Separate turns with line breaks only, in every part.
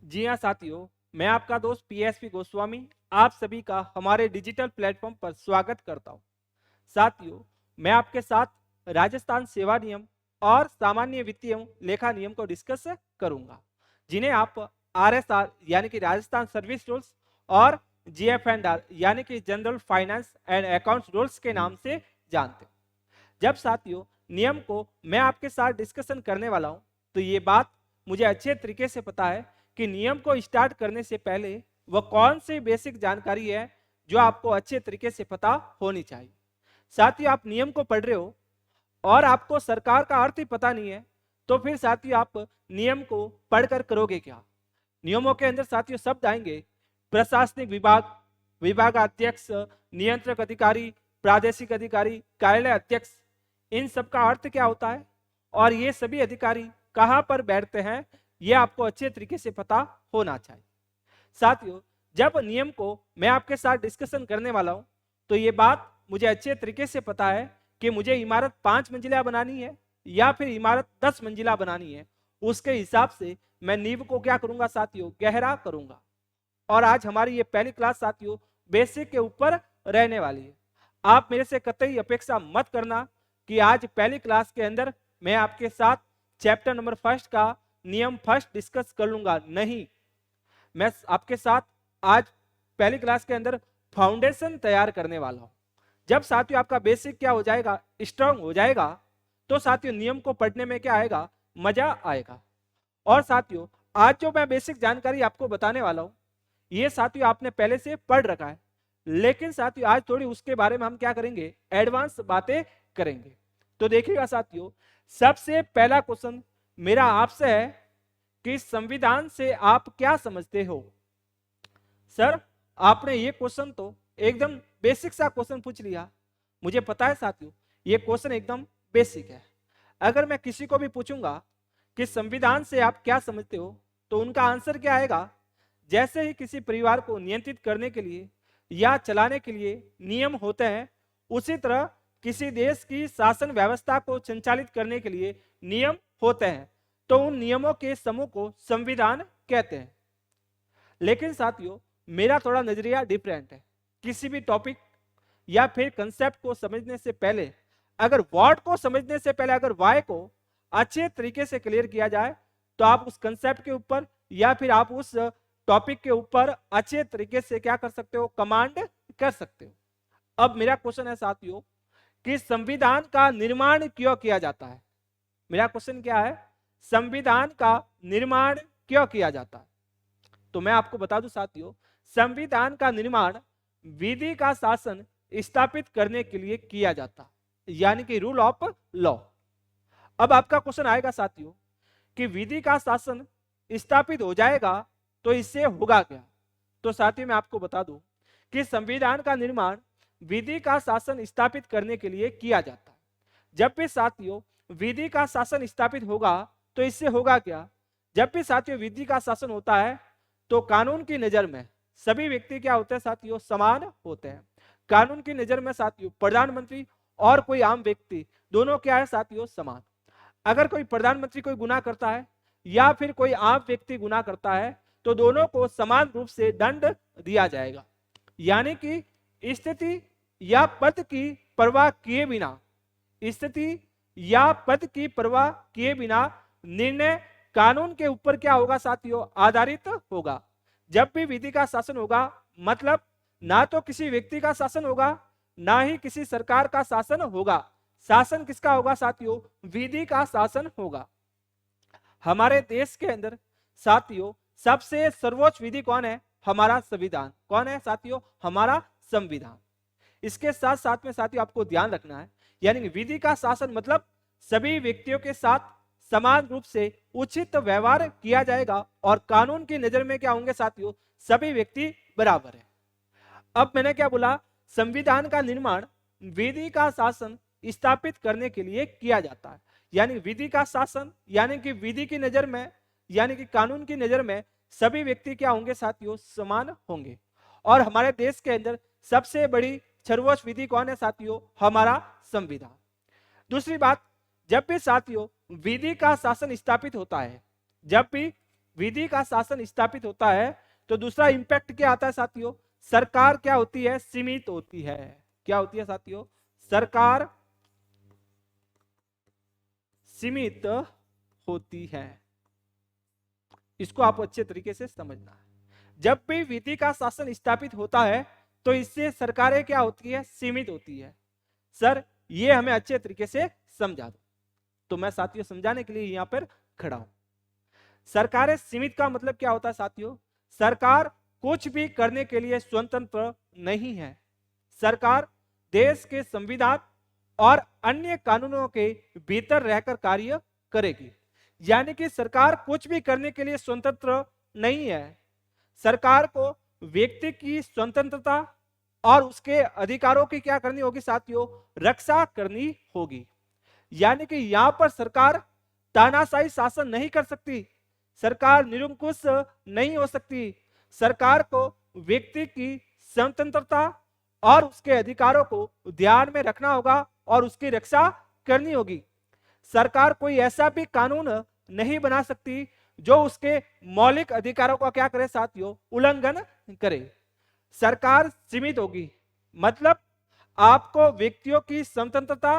जी हाँ साथियों, मैं आपका दोस्त पीएसपी गोस्वामी आप सभी का हमारे डिजिटल प्लेटफॉर्म पर स्वागत करता हूँ। साथियों, मैं आपके साथ राजस्थान सेवा नियम और सामान्य वित्तीय लेखा नियम को डिस्कस करूंगा, जिन्हें आप आरएसआर यानी कि राजस्थान सर्विस रूल्स और जीएफएनआर यानी कि general finance and accounts rules के नाम से जानते हैं। जब साथियों नियम को मैं आपके साथ डिस्कशन करने वाला हूं, तो ये बात मुझे अच्छे तरीके से पता है कि नियम को स्टार्ट करने से पहले वह कौन सी बेसिक जानकारी है जो आपको अच्छे तरीके से पता होनी चाहिए। साथियों, आप नियम को पढ़ रहे हो और आपको सरकार का अर्थ ही पता नहीं है, तो फिर साथियों आप नियम को पढ़कर करोगे क्या। नियमों के अंदर साथियों शब्द आएंगे प्रशासनिक विभाग, विभागाध्यक्ष, नियंत्रक अधिकारी, प्रादेशिक अधिकारी, कार्यालय अध्यक्ष। इन सब का अर्थ क्या होता है और ये सभी अधिकारी कहां पर बैठते हैं, ये आपको अच्छे तरीके से पता होना चाहिए। साथियों, जब नियम को मैं आपके साथ डिस्कशन करने वाला हूं, तो ये बात मुझे अच्छे तरीके से पता है कि मुझे इमारत 5 मंजिला बनानी है या फिर इमारत 10 मंजिला बनानी है। उसके हिसाब से मैं नींव को क्या करूंगा साथियों, गहरा करूंगा। और आज हमारी ये पहली क्लास साथियों बेसिक के ऊपर रहने वाली है। आप मेरे से कतई अपेक्षा मत करना कि आज पहली क्लास के अंदर मैं आपके साथ चैप्टर नंबर फर्स्ट का नियम फर्स्ट डिस्कस कर लूंगा। नहीं, मैं आपके साथ आज पहली क्लास के अंदर फाउंडेशन तैयार करने वाला हूं। जब साथियों आपका बेसिक क्या हो जाएगा, स्ट्रांग हो जाएगा, तो साथियों नियम को पढ़ने में क्या आएगा, मजा आएगा। और साथियों आज जो मैं बेसिक जानकारी आपको बताने वाला हूं, ये साथियों आपने पहले से पढ़ रखा है, लेकिन साथियों आज थोड़ी उसके बारे में हम क्या करेंगे, एडवांस बातें करेंगे। तो देखिएगा साथियों, सबसे पहला क्वेश्चन मेरा आपसे है कि संविधान से आप क्या समझते हो। सर, आपने ये क्वेश्चन तो एकदम बेसिक सा क्वेश्चन पूछ लिया। मुझे पता है साथियों ये क्वेश्चन एकदम बेसिक है। अगर मैं किसी को भी पूछूंगा कि संविधान से आप क्या समझते हो, तो उनका आंसर क्या आएगा, जैसे ही किसी परिवार को नियंत्रित करने के लिए या चलाने के लिए नियम होते हैं, उसी तरह किसी देश की शासन व्यवस्था को संचालित करने के लिए नियम होते हैं, तो उन नियमों के समूह को संविधान कहते हैं। लेकिन साथियों मेरा थोड़ा नजरिया डिफरेंट है। किसी भी टॉपिक या फिर कंसेप्ट को समझने से पहले, अगर वर्ड को समझने से पहले अगर वाई को अच्छे तरीके से क्लियर किया जाए, तो आप उस कंसेप्ट के ऊपर या फिर आप उस टॉपिक के ऊपर अच्छे तरीके से क्या कर सकते हो, कमांड कर सकते हो। अब मेरा क्वेश्चन है साथियों कि संविधान का निर्माण क्यों किया जाता है। मेरा क्वेश्चन क्या है, संविधान का निर्माण क्यों किया जाता है। तो मैं आपको बता दूं साथियों, संविधान का निर्माण विधि का शासन स्थापित करने के लिए किया जाता, यानी कि रूल ऑफ लॉ। अब आपका क्वेश्चन आएगा साथियों कि विधि का शासन स्थापित हो जाएगा तो इससे होगा क्या। तो साथियों मैं आपको बता दूं कि संविधान का निर्माण विधि का शासन स्थापित करने के लिए किया जाता है। जब भी साथियों विधि का शासन स्थापित होगा तो इससे होगा क्या, जब भी साथियों विधि का शासन होता है तो कानून की नजर में सभी व्यक्ति क्या होते हैं साथियों, समान होते हैं। कानून की नजर में साथियों प्रधानमंत्री और कोई आम व्यक्ति दोनों क्या है साथियों, समान। अगर कोई प्रधानमंत्री कोई गुनाह करता है या फिर कोई आम व्यक्ति गुनाह करता है, तो दोनों को समान रूप से दंड दिया जाएगा। यानी कि स्थिति या पद की परवाह किए बिना, स्थिति या पद की परवाह किए बिना निर्णय कानून के ऊपर क्या होगा साथियों, आधारित होगा। जब भी विधि का शासन होगा, मतलब ना तो किसी व्यक्ति का शासन होगा ना ही किसी सरकार का शासन होगा। शासन किसका होगा साथियों, विधि का शासन होगा। हमारे देश के अंदर साथियों सबसे सर्वोच्च विधि कौन है, हमारा संविधान। कौन है साथियों, हमारा संविधान। इसके साथ साथ में साथियों आपको ध्यान रखना है, यानी विधि का शासन मतलब सभी व्यक्तियों के साथ समान रूप से उचित व्यवहार किया जाएगा और कानून की नजर में क्या होंगे साथियों, सभी व्यक्ति बराबर है। अब मैंने क्या बोला, संविधान का निर्माण विधि का शासन स्थापित करने के लिए किया जाता है। यानी विधि का शासन यानी कि विधि की नजर में यानी कि कानून की नजर में सभी व्यक्ति क्या होंगे साथियों, समान होंगे। और हमारे देश के अंदर सबसे बड़ी सर्वोच्च विधि कौन है साथियों, हमारा संविधान। दूसरी बात, जब भी साथियों विधि का शासन स्थापित होता है, जब भी विधि का शासन स्थापित होता है तो दूसरा इंपैक्ट क्या आता है साथियों, सरकार क्या होती है, सीमित होती है। क्या होती है साथियों, सरकार सीमित होती है। इसको आप अच्छे तरीके से समझना है। जब भी विधि का शासन स्थापित होता है तो इससे सरकारें क्या होती है, सीमित होती है। सर ये हमें अच्छे तरीके से समझा दो, तो मैं साथियों समझाने के लिए यहां पर खड़ा हूं। सरकारें सीमित का मतलब क्या होता है साथियों, सरकार कुछ भी करने के लिए स्वतंत्र नहीं है। सरकार देश के संविधान और अन्य कानूनों के भीतर रहकर कार्य करेगी। यानी कि सरकार कुछ भी करने के लिए स्वतंत्र नहीं है। सरकार को व्यक्ति की स्वतंत्रता और उसके अधिकारों की क्या करनी होगी साथियों, रक्षा करनी होगी। यानी कि यहां पर सरकार तानाशाही शासन नहीं कर सकती, सरकार निरंकुश नहीं हो सकती। सरकार को व्यक्ति की स्वतंत्रता और उसके अधिकारों को ध्यान में रखना होगा और उसकी रक्षा करनी होगी। सरकार कोई ऐसा भी कानून नहीं बना सकती जो उसके मौलिक अधिकारों का क्या करे साथियों, उल्लंघन करे। सरकार सीमित होगी, मतलब आपको व्यक्तियों की स्वतंत्रता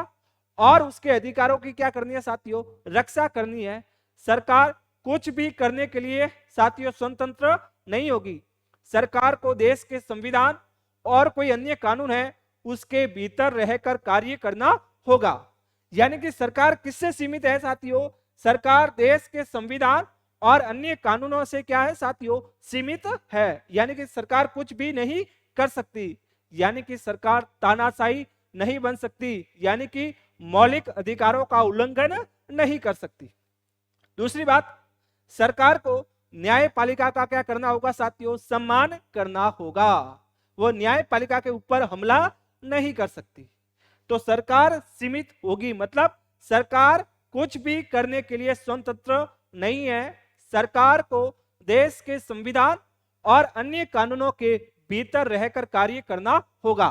और उसके अधिकारों की क्या करनी है साथियों, रक्षा करनी है। सरकार कुछ भी करने के लिए साथियों स्वतंत्र नहीं होगी। सरकार को देश के संविधान और कोई अन्य कानून है उसके भीतर रहकर कार्य करना होगा। यानी कि सरकार किससे सीमित है साथियों, सरकार देश के संविधान और अन्य कानूनों से क्या है साथियों, सीमित है। यानी कि सरकार कुछ भी नहीं कर सकती, यानी कि सरकार तानाशाही नहीं बन सकती, यानी कि मौलिक अधिकारों का उल्लंघन नहीं कर सकती। दूसरी बात, सरकार को न्यायपालिका का क्या करना होगा साथियों, सम्मान करना होगा। वो न्यायपालिका के ऊपर हमला नहीं कर सकती। तो सरकार सीमित होगी, मतलब सरकार कुछ भी करने के लिए स्वतंत्र नहीं है। सरकार को देश के संविधान और अन्य कानूनों के भीतर रहकर कार्य करना होगा।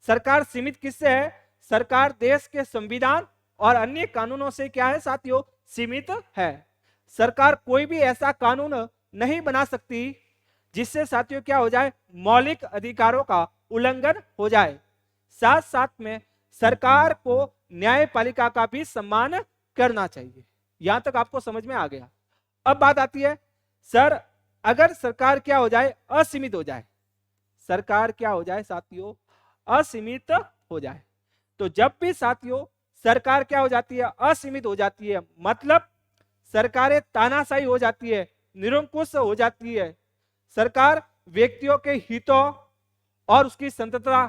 सरकार सीमित किससे है, सरकार देश के संविधान और अन्य कानूनों से क्या है साथियों, सीमित है। सरकार कोई भी ऐसा कानून नहीं बना सकती जिससे साथियों क्या हो जाए, मौलिक अधिकारों का उल्लंघन हो जाए। साथ साथ में सरकार को न्यायपालिका का भी सम्मान करना चाहिए। यहां तक आपको समझ में आ गया। अब बात आती है, सर अगर सरकार क्या हो जाए, असीमित हो जाए, सरकार क्या हो जाए साथियों, असीमित हो जाए, तो जब भी साथियों सरकार क्या हो जाती है, असीमित हो जाती है, मतलब सरकारें तानाशाही हो जाती है, निरंकुश हो जाती है, सरकार व्यक्तियों के हितों और उसकी स्वतंत्रता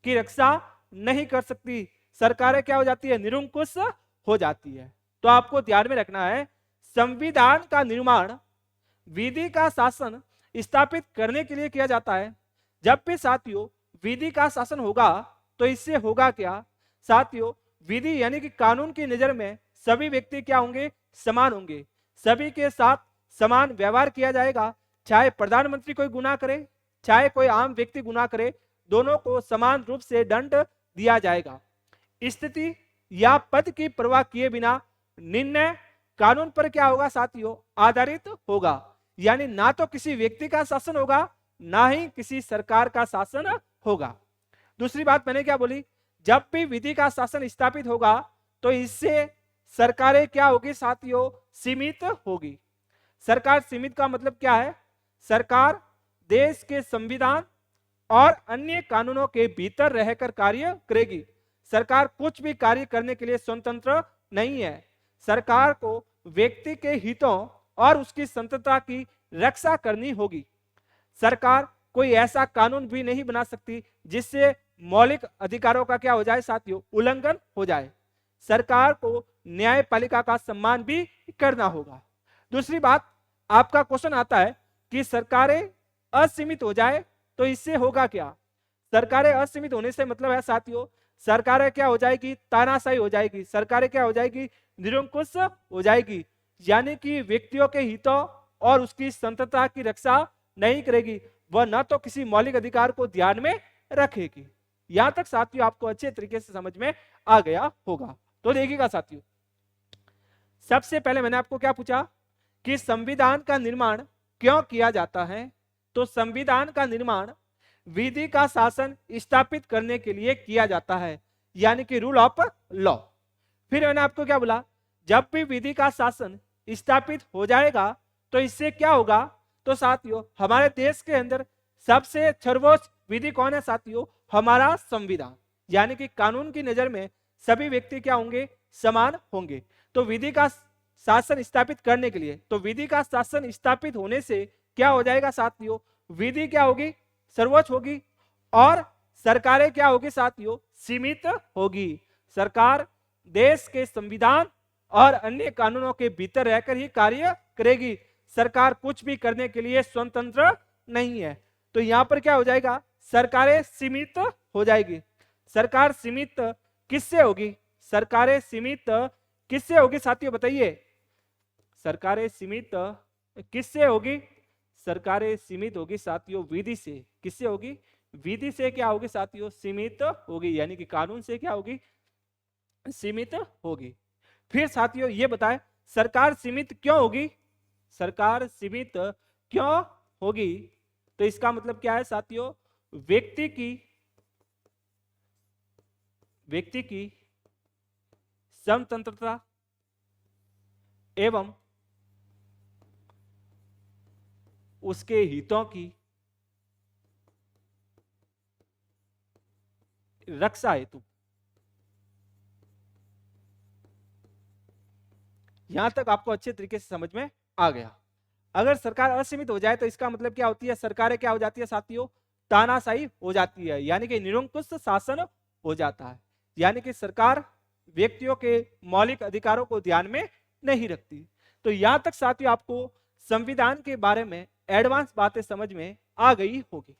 की रक्षा नहीं कर सकती, सरकारें क्या हो जाती है, निरंकुश हो जाती है। तो आपको ध्यान में रखना है, संविधान का निर्माण विधि का शासन स्थापित करने के लिए किया जाता है। जब भी साथियों विधि का शासन होगा तो इससे होगा क्या साथियों, विधि यानी कि कानून की नजर में सभी व्यक्ति क्या होंगे, समान होंगे, सभी के साथ समान व्यवहार किया जाएगा। चाहे प्रधानमंत्री कोई गुनाह करे, चाहे कोई आम व्यक्ति गुनाह करे, दोनों को समान रूप से दंड दिया जाएगा। स्थिति या पद की परवाह किए बिना निर्णय कानून पर क्या होगा साथियों, आधारित होगा। यानी ना तो किसी व्यक्ति का शासन होगा, ना ही किसी सरकार का शासन होगा। दूसरी बात मैंने क्या बोली, जब भी विधि का शासन स्थापित होगा तो इससे सरकारें क्या होगी साथियों, सीमित होगी। सरकार सीमित का मतलब क्या है, सरकार देश के संविधान और अन्य कानूनों के भीतर रहकर कार्य करेगी। सरकार कुछ भी कार्य करने के लिए स्वतंत्र नहीं है। सरकार को व्यक्ति के हितों और उसकी स्वतंत्रता की रक्षा करनी होगी। सरकार कोई ऐसा कानून भी नहीं बना सकती जिससे मौलिक अधिकारों का क्या हो जाए साथियों, उल्लंघन हो जाए। सरकार को न्यायपालिका का सम्मान भी करना होगा। दूसरी बात, आपका क्वेश्चन आता है कि सरकारें असीमित हो जाए तो इससे होगा क्या। सरकारें असीमित होने से मतलब है साथियों, सरकारें क्या हो जाएगी, तानाशाही हो जाएगी, सरकारें क्या हो जाएगी, निरंकुश हो जाएगी। यानी कि व्यक्तियों के हितों और उसकी स्वतंत्रता की रक्षा नहीं करेगी, वह न तो किसी मौलिक अधिकार को ध्यान में रखेगी। यहां तक साथियों आपको अच्छे तरीके से समझ में आ गया होगा। तो देखिएगा साथियों, सबसे पहले मैंने आपको क्या पूछा कि संविधान का निर्माण क्यों किया जाता है? तो संविधान का निर्माण विधि का शासन स्थापित करने के लिए किया जाता है, यानी कि रूल ऑफ लॉ। फिर मैंने आपको क्या बोला, जब भी विधि का शासन स्थापित हो जाएगा तो इससे क्या होगा? तो साथियों हमारे देश के अंदर सबसे सर्वोच्च विधि कौन है साथियों? हमारा संविधान, यानी कि कानून की नजर में सभी व्यक्ति क्या होंगे? समान होंगे। तो विधि का शासन स्थापित करने के लिए, तो विधि का शासन स्थापित होने से क्या हो जाएगा साथियों? विधि क्या होगी? सर्वोच्च होगी, और सरकारें क्या होगी साथियों? सीमित होगी। सरकार देश के संविधान और अन्य कानूनों के भीतर रहकर ही कार्य करेगी। सरकार कुछ भी करने के लिए स्वतंत्र नहीं है। तो यहां पर क्या हो जाएगा? सरकारें सीमित हो जाएगी। सरकार सीमित किससे होगी? सरकारें सीमित किससे होगी साथियों बताइए? सरकारें सीमित किससे होगी? सरकारें सीमित होगी साथियों विधि से। किससे होगी? विधि से क्या होगी साथियों? सीमित होगी, यानी कि कानून से क्या होगी? सीमित होगी। फिर साथियों ये बताएं, सरकार सीमित क्यों होगी? सरकार सीमित क्यों होगी? तो इसका मतलब क्या है साथियों? व्यक्ति की स्वतंत्रता एवं उसके हितों की रक्षा हेतु। यहां तक आपको अच्छे तरीके से समझ में आ गया। अगर सरकार असीमित हो जाए तो इसका मतलब क्या होती है? सरकारें क्या हो जाती है साथियों? तानाशाही हो जाती है, यानी कि निरंकुश शासन हो जाता है। यानी कि सरकार व्यक्तियों के मौलिक अधिकारों को ध्यान में नहीं रखती। तो यहां तक साथियों आपको संविधान के बारे में एडवांस बातें समझ में आ गई होगी।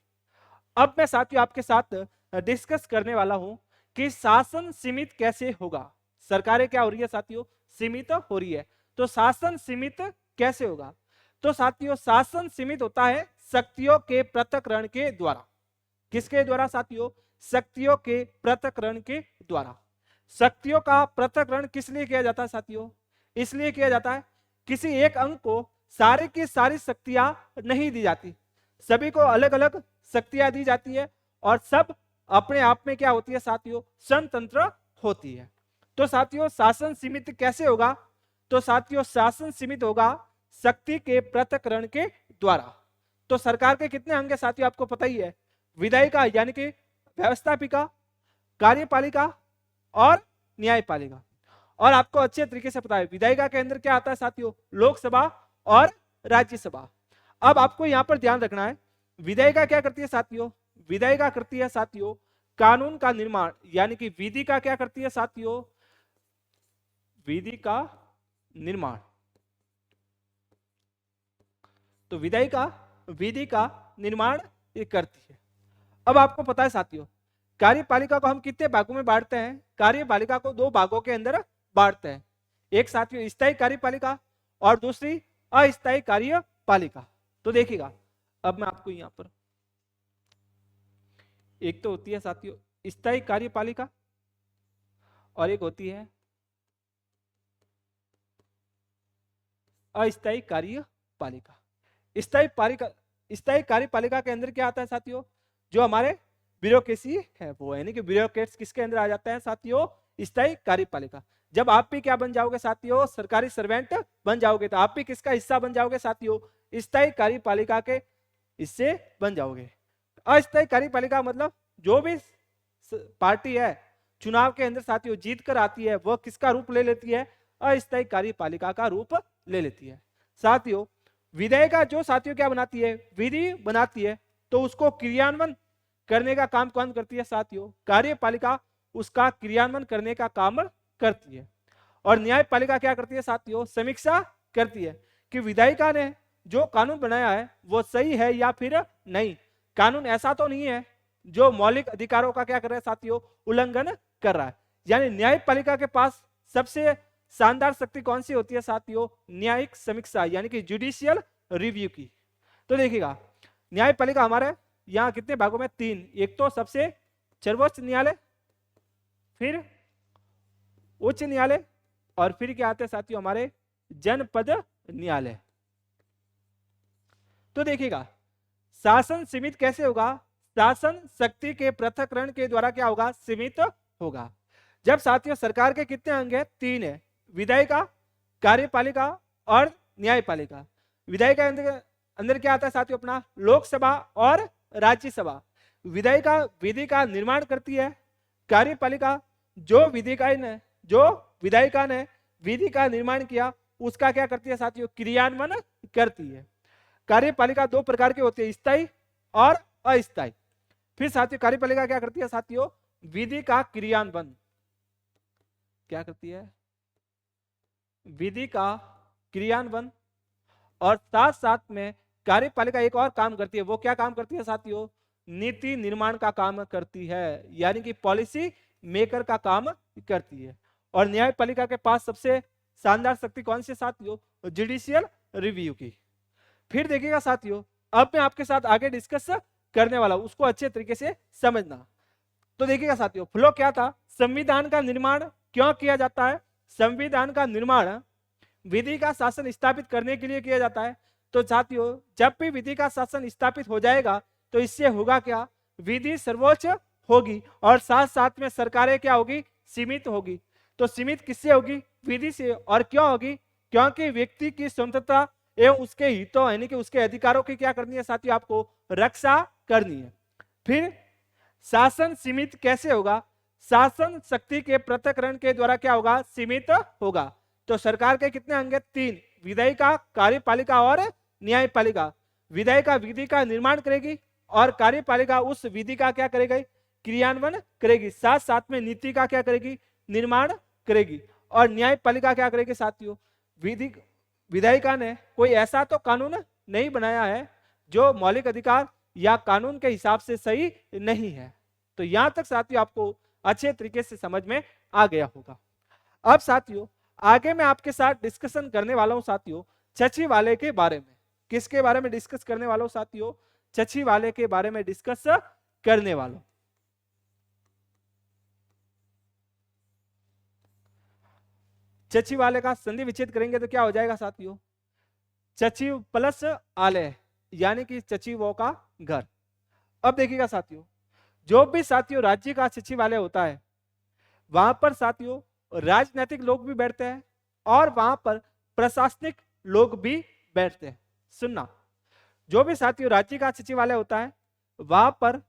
अब मैं साथियों आपके साथ डिस्कस करने वाला हूं कि शासन सीमित कैसे होगा। सरकारें क्या हो रही है साथियों? सीमित हो रही है। तो शासन सीमित कैसे होगा? तो साथियों शासन सीमित होता है शक्तियों के पृथक्करण के द्वारा। किसके द्वारा साथियों? शक्तियों के पृथक्करण के द्वारा। शक्तियों का पृथक्करण किस लिए किया जाता है साथियों? इसलिए किया जाता है किसी एक अंग को सारी की सारी शक्तियां नहीं दी जाती, सभी को अलग अलग शक्तियां दी जाती है, और सब अपने आप में क्या होती है साथियों? स्वतंत्र होती है। तो साथियों शासन सीमित कैसे होगा? तो साथियों शासन सीमित होगा शक्ति के पृथक्करण के द्वारा। तो सरकार के कितने अंग है साथियों? आपको पता ही है। विधायिका यानी कि व्यवस्थापिका, कार्यपालिका और न्यायपालिका। और आपको अच्छे तरीके से पता है विधायिका के अंदर क्या आता है साथियों? लोकसभा और राज्यसभा। अब आपको यहां पर ध्यान रखना है, विधायिका क्या करती है साथियों? विधायिका करती है साथियों कानून का निर्माण, यानी कि विधि का क्या करती है साथियों? विधि का निर्माण। तो विधायिका विधि का निर्माण करती है। अब आपको पता है साथियों कार्यपालिका को हम कितने भागों में बांटते हैं? कार्यपालिका को दो भागों के अंदर बांटते हैं। एक साथियों स्थायी कार्यपालिका और दूसरी अस्थायी कार्यपालिका। तो देखिएगा अब मैं आपको यहां पर, एक तो होती है साथियों स्थायी कार्यपालिका और एक होती है अस्थायी कार्यपालिका। स्थायी कार्यपालिका के अंदर क्या आता है साथियों? जो हमारे ब्यूरोक्रेसी है वो, यानी कि ब्यूरोक्रेट्स किसके अंदर आ जाता है साथियों? स्थायी कार्यपालिका। जब आप भी क्या बन जाओगे साथियों? सरकारी सर्वेंट बन जाओगे, तो आप भी किसका हिस्सा बन जाओगे साथियों? स्थायी कार्यपालिका के हिस्से बन जाओगे। अस्थायी कार्यपालिका मतलब जो भी पार्टी है चुनाव के अंदर साथियों जीत कर आती है, वह किसका रूप ले लेती है? अस्थायी कार्यपालिका का रूप ले लेती है। साथियों विधायिका जो साथियों क्या बनाती है? विधि बनाती है। तो उसको क्रियान्वयन करने का काम कौन करती है साथियों? कार्यपालिका उसका क्रियान्वयन करने का काम करती है। और न्यायपालिका क्या करती है साथियों? समीक्षा करती है कि विधायिका ने जो कानून बनाया है वो सही है या फिर नहीं। कानून ऐसा तो नहीं है जो मौलिक अधिकारों का क्या कर रहा है साथियों? उल्लंघन कर रहा है। यानी न्यायपालिका के पास सबसे शानदार शक्ति कौन सी होती है साथियों? न्यायिक समीक्षा, यानी कि जुडिशियल रिव्यू की। तो देखिएगा न्यायपालिका हमारे यहाँ कितने भागों में? तीन। एक तो सबसे सर्वोच्च न्यायालय, फिर उच्च न्यायालय, और फिर क्या आते हैं साथियों? हमारे जनपद न्यायालय। तो देखिएगा शासन सीमित कैसे होगा, शासन शक्ति के पृथक्करण के द्वारा क्या होगा, सीमित होगा। जब साथियों सरकार के कितने अंग है, 3 है, विधायिका, कार्यपालिका और न्यायपालिका। विधायिका अंदर क्या आता है साथियों, अपना लोकसभा और राज्यसभा। विधायिका विधि का निर्माण करती है, कार्यपालिका जो विधायिका ने विधि का निर्माण किया उसका क्या करती है साथियों, क्रियान्वयन करती है। कार्यपालिका 2 प्रकार के होते हैं, स्थायी और अस्थायी। फिर साथियों कार्यपालिका क्या करती है साथियों, विधि का क्रियान्वयन क्या करती है, विधि का क्रियान्वयन। और साथ साथ में कार्यपालिका एक और काम करती है, वो क्या काम करती है साथियों, नीति निर्माण का काम करती है, यानी कि पॉलिसी मेकर का काम करती है। और न्यायपालिका के पास सबसे शानदार शक्ति कौन सी साथियों, जुडिशियल रिव्यू की। फिर देखिएगा साथियों, अब मैं आपके साथ आगे डिस्कस करने वाला हूं, उसको अच्छे तरीके से समझना। तो देखिएगा साथियों फ्लो क्या था, संविधान का निर्माण क्यों किया जाता है, संविधान का निर्माण विधि का शासन स्थापित करने के लिए किया जाता है। तो साथियों जब भी विधि का शासन स्थापित हो जाएगा तो इससे होगा क्या, विधि सर्वोच्च होगी और साथ साथ में सरकारें क्या होगी, सीमित होगी। तो सीमित किससे होगी, विधि से। और क्यों होगी, क्योंकि व्यक्ति की स्वतंत्रता एवं उसके हितों यानी कि उसके अधिकारों की क्या करनी है साथियों, आपको रक्षा करनी है। फिर शासन सीमित कैसे होगा, शासन शक्ति के पृथक्करण के द्वारा क्या होगा, सीमित होगा। तो सरकार के कितने अंग हैं, 3, विधायिका, कार्यपालिका और न्यायपालिका। विधायिका विधि का निर्माण करेगी और कार्यपालिका उस विधि का क्या करेगी, क्रियान्वयन करेगी, साथ साथ में नीति का क्या करेगी, निर्माण करेगी। और न्यायपालिका क्या करेगी साथियों, विधायिका ने कोई ऐसा तो कानून नहीं बनाया है जो मौलिक अधिकार या कानून के हिसाब से सही नहीं है। तो यहां तक साथियों आपको अच्छे तरीके से समझ में आ गया होगा। अब साथियों आगे मैं आपके साथ डिस्कशन करने वाला हूं साथियों सचिवालय के बारे में। किसके बारे में डिस्कस करने वाला हूं साथियों, सचिवालय के बारे में डिस्कस करने वाला हूं। सचिवालय का संधि विच्छेद करेंगे तो क्या हो जाएगा साथियों, सचिव प्लस आलय यानी कि सचिवों का घर। अब देखिएगा साथियों जो भी साथियों राज्य का सचिवालय होता है वहां पर साथियों राजनीतिक लोग भी बैठते हैं और वहां पर प्रशासनिक लोग भी बैठते हैं। सुनना, जो भी साथियों राज्य का सचिवालय होता है वहां पर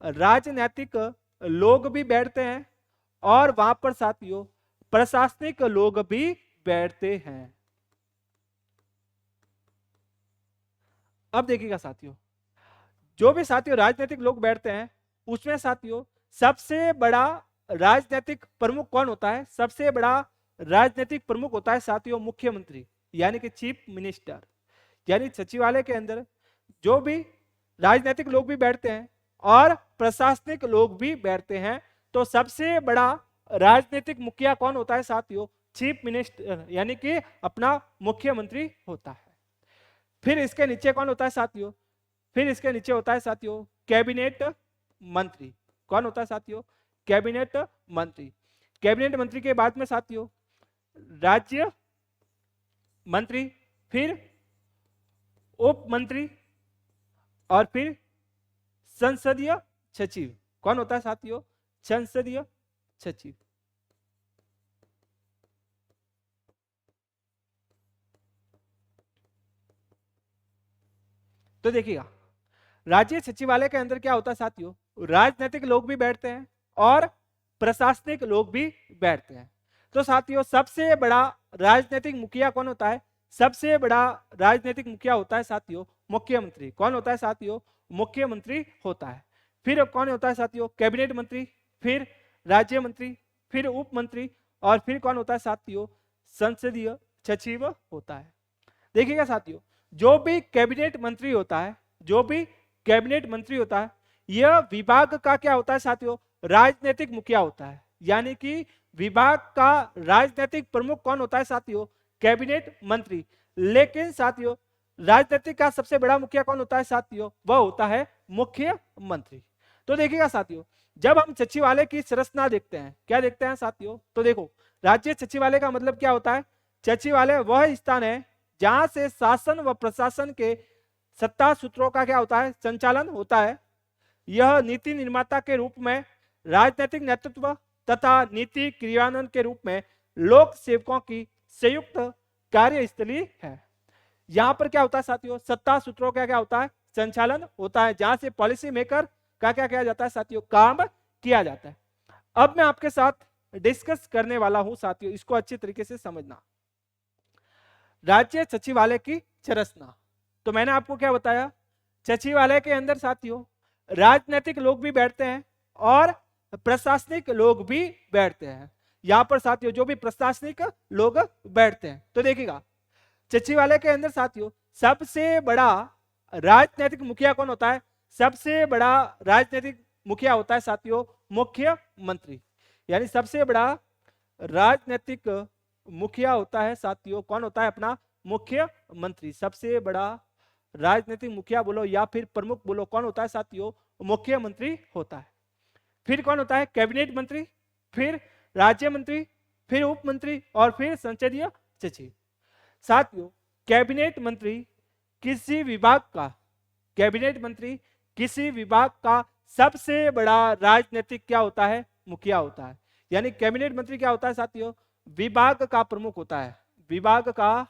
राजनीतिक लोग भी बैठते हैं और वहां पर साथियों प्रशासनिक लोग भी बैठते हैं। अब देखिएगा साथियों जो भी साथियों राजनीतिक लोग बैठते हैं उसमें साथियों सबसे बड़ा राजनीतिक प्रमुख कौन होता है, सबसे बड़ा राजनीतिक प्रमुख होता है साथियों मुख्यमंत्री यानी कि चीफ मिनिस्टर। यानी सचिवालय के अंदर जो भी राजनीतिक लोग भी बैठते हैं और प्रशासनिक लोग भी बैठते हैं। तो सबसे बड़ा राजनीतिक मुखिया कौन होता है साथियों, चीफ मिनिस्टर यानी कि अपना मुख्यमंत्री होता है। फिर इसके नीचे कौन होता है साथियों, फिर इसके नीचे होता है साथियों कैबिनेट मंत्री। कौन होता है साथियों, कैबिनेट मंत्री। कैबिनेट मंत्री के बाद में साथियों राज्य मंत्री, फिर उप मंत्री और फिर संसदीय सचिव। कौन होता है साथियों, संसदीय सचिव। तो देखिएगा राज्य सचिवालय के अंदर क्या होता है साथियों, राजनीतिक लोग भी बैठते हैं और प्रशासनिक लोग भी बैठते हैं। तो साथियों सबसे बड़ा राजनीतिक मुखिया कौन होता है, सबसे बड़ा राजनीतिक मुखिया होता है साथियों मुख्यमंत्री। कौन होता है साथियों, मुख्यमंत्री होता है। फिर कौन होता है साथियों, कैबिनेट मंत्री, फिर राज्य मंत्री, फिर उप मंत्री और फिर कौन होता है साथियों, संसदीय सचिव होता है। देखिएगा साथियों जो भी कैबिनेट मंत्री होता है, जो भी कैबिनेट मंत्री होता है यह विभाग का क्या होता है साथियों, राजनीतिक मुखिया होता है। यानी कि विभाग का राजनीतिक प्रमुख कौन होता है साथियों, कैबिनेट मंत्री। लेकिन साथियों राजनीतिक का सबसे बड़ा मुखिया कौन होता है साथियों, वह होता है मुख्यमंत्री। तो देखिएगा साथियों जब हम सचिवालय की संरचना देखते हैं, क्या देखते हैं साथियों, तो देखो राज्य सचिवालय का मतलब क्या होता है, सचिवालय वह स्थान है जहां से शासन व प्रशासन के सत्ता सूत्रों का क्या होता है, संचालन होता है। यह नीति निर्माता के रूप में, राजनीतिक नेतृत्व तथा नीति क्रियान्वयन के रूप में लोक सेवकों की संयुक्त कार्यस्थली है। यहां पर क्या होता है साथियों, सत्ता सूत्रों का क्या होता है, संचालन होता है, जहां से पॉलिसी मेकर का क्या किया जाता है साथियों, काम किया जाता है। अब मैं आपके साथ डिस्कस करने वाला हूं साथियों, इसको अच्छी तरीके से समझना। राज्य सचिवालय की संरचना, तो मैंने आपको क्या बताया, सचिवालय के अंदर साथियों राजनीतिक लोग भी बैठते हैं और प्रशासनिक लोग भी बैठते हैं। यहां पर साथियों जो भी प्रशासनिक लोग बैठते हैं, तो देखिएगा सचिवालय के अंदर साथियों सबसे बड़ा राजनीतिक मुखिया कौन होता है, सबसे बड़ा राजनीतिक मुखिया होता है साथियों मुख्यमंत्री। यानी सबसे बड़ा राजनीतिक मुखिया होता है साथियों, कौन होता है, अपना मुख्यमंत्री। सबसे बड़ा राजनीतिक मुखिया बोलो या फिर प्रमुख बोलो, कौन होता है साथियों, मुख्यमंत्री होता है। फिर कौन होता है, कैबिनेट मंत्री, फिर राज्य मंत्री, फिर उप मंत्री और फिर संसदीय सचिव। साथियों कैबिनेट मंत्री किसी विभाग का, कैबिनेट मंत्री किसी विभाग का सबसे बड़ा राजनीतिक क्या होता है, मुखिया होता है। यानी कैबिनेट मंत्री क्या होता है साथियों, विभाग का प्रमुख होता है, विभाग का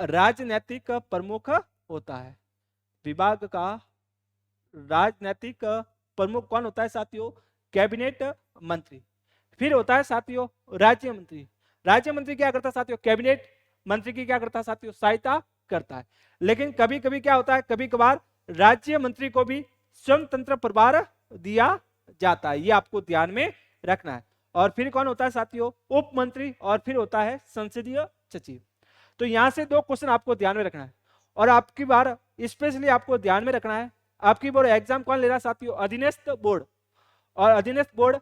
राजनीतिक प्रमुख होता है। विभाग का राजनीतिक प्रमुख कौन होता है साथियों, कैबिनेट मंत्री। फिर होता है साथियों राज्य मंत्री। राज्य मंत्री क्या करता है साथियों, कैबिनेट मंत्री की क्या करता है साथियों, सहायता करता है। लेकिन कभी कभी क्या होता है, कभी कभार राज्य मंत्री को भी स्वतंत्र प्रभार दिया जाता है, ये आपको ध्यान में रखना है। और फिर कौन होता है साथियों, उप मंत्री, और फिर होता है संसदीय सचिव। तो यहां से दो क्वेश्चन आपको ध्यान में रखना है, और आपकी बार स्पेशली आपको ध्यान में रखना है, आपकी बोर्ड एग्जाम कौन ले रहा है साथियों, अधीनस्थ बोर्ड। और अधीनस्थ बोर्ड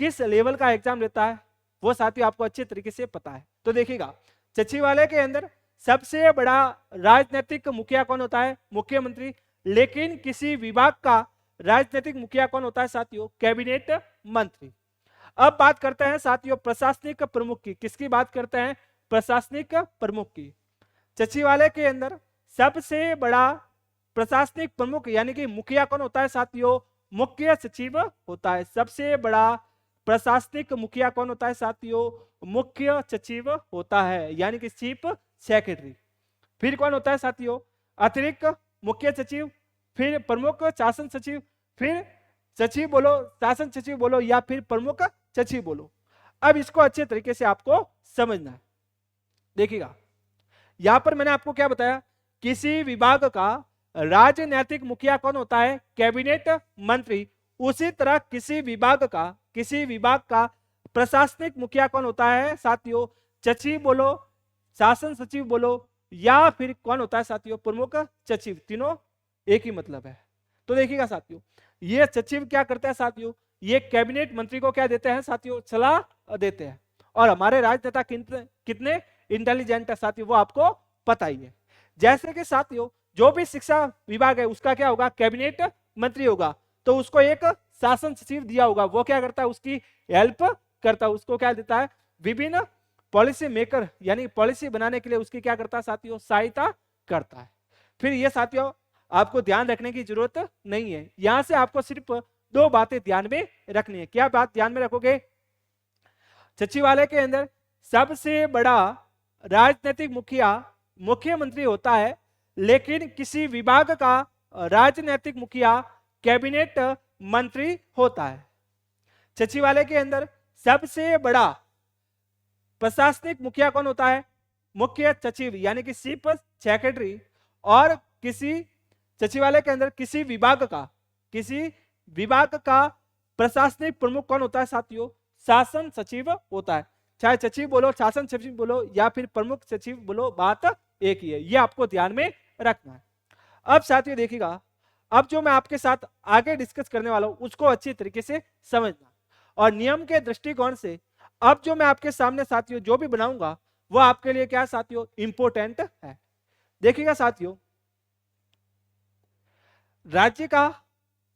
किस लेवल का एग्जाम लेता है वो साथियों आपको अच्छे तरीके से पता है। तो देखिएगा सचिवालय के अंदर सबसे बड़ा राजनीतिक मुखिया कौन होता है, मुख्यमंत्री। लेकिन किसी विभाग का राजनीतिक मुखिया कौन होता है साथियों, कैबिनेट मंत्री। अब बात करते हैं साथियों प्रशासनिक प्रमुख की। किसकी बात करते हैं, प्रशासनिक प्रमुख की। सचिवालय के अंदर सबसे बड़ा प्रशासनिक प्रमुख यानी कि मुखिया कौन होता है साथियों, मुख्य सचिव होता है। सबसे बड़ा प्रशासनिक मुखिया कौन होता है साथियों, मुख्य सचिव होता है, यानी कि चीफ सेक्रेटरी। फिर कौन होता है साथियों, अतिरिक्त मुख्य सचिव, फिर प्रमुख शासन सचिव, फिर सचिव बोलो, शासन सचिव बोलो या फिर प्रमुख सचिव बोलो। अब इसको अच्छे तरीके से आपको समझना है। देखिएगा यहां पर मैंने आपको क्या बताया, किसी विभाग का राजनीतिक मुखिया कौन होता है, कैबिनेट मंत्री। उसी तरह किसी विभाग का प्रशासनिक मुखिया कौन होता है साथियों, सचिव बोलो, शासन सचिव बोलो या फिर कौन होता है साथियों, प्रमुख सचिव। तीनों एक ही मतलब है। तो देखिएगा साथियों ये सचिव क्या करता है साथियों, ये कैबिनेट मंत्री को क्या देते हैं साथियों, सलाह देते हैं। और हमारे राजनेता कितने इंटेलिजेंट है साथियों वो आपको पता ही है। जैसे कि साथियों जो भी शिक्षा विभाग है उसका क्या होगा, कैबिनेट मंत्री होगा, तो उसको एक शासन सचिव दिया होगा, वो क्या करता है, उसकी हेल्प करता है, उसको क्या देता है, विभिन्न पॉलिसी मेकर यानी पॉलिसी बनाने के लिए उसकी क्या करता है साथियों, सहायता करता है। फिर ये साथियों आपको ध्यान रखने की जरूरत नहीं है, यहां से आपको सिर्फ दो बातें ध्यान में रखनी है। क्या बात ध्यान में रखोगे, सचिवालय के अंदर सबसे बड़ा राजनीतिक मुखिया मुख्यमंत्री होता है, लेकिन किसी विभाग का राजनीतिक मुखिया कैबिनेट मंत्री होता है। सचिवालय के अंदर सबसे बड़ा प्रशासनिक मुखिया कौन होता है, मुख्य सचिव यानी कि चीफ सेक्रेटरी। और किसी सचिवालय के अंदर किसी विभाग का प्रशासनिक प्रमुख कौन होता है साथियों, शासन सचिव होता है। चाहे सचिव बोलो, शासन सचिव बोलो या फिर प्रमुख सचिव बोलो, बात एक ही है, ये आपको ध्यान में रखना है। अब साथियों देखिएगा, अब जो मैं आपके साथ आगे डिस्कस करने वाला हूं उसको अच्छी तरीके से समझना, और नियम के दृष्टिकोण से अब जो मैं आपके सामने साथियों जो भी बनाऊंगा वो आपके लिए क्या साथियों, इंपोर्टेंट है। देखिएगा साथियों, राज्य का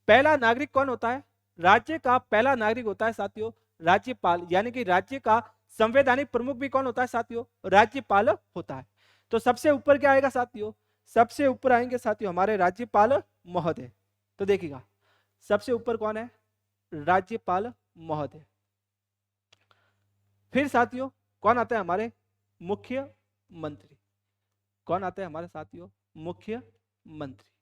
पहला नागरिक कौन होता है, राज्य का पहला नागरिक होता है साथियों राज्यपाल, यानी कि राज्य का संवैधानिक प्रमुख भी कौन होता है साथियों, राज्यपाल होता है। तो सबसे ऊपर क्या आएगा साथियों, सबसे ऊपर आएंगे साथियों हमारे राज्यपाल महोदय। तो देखिएगा सबसे ऊपर कौन है, राज्यपाल महोदय। फिर साथियों कौन आता है, हमारे मुख्यमंत्री। कौन आता है हमारे साथियों, मुख्यमंत्री।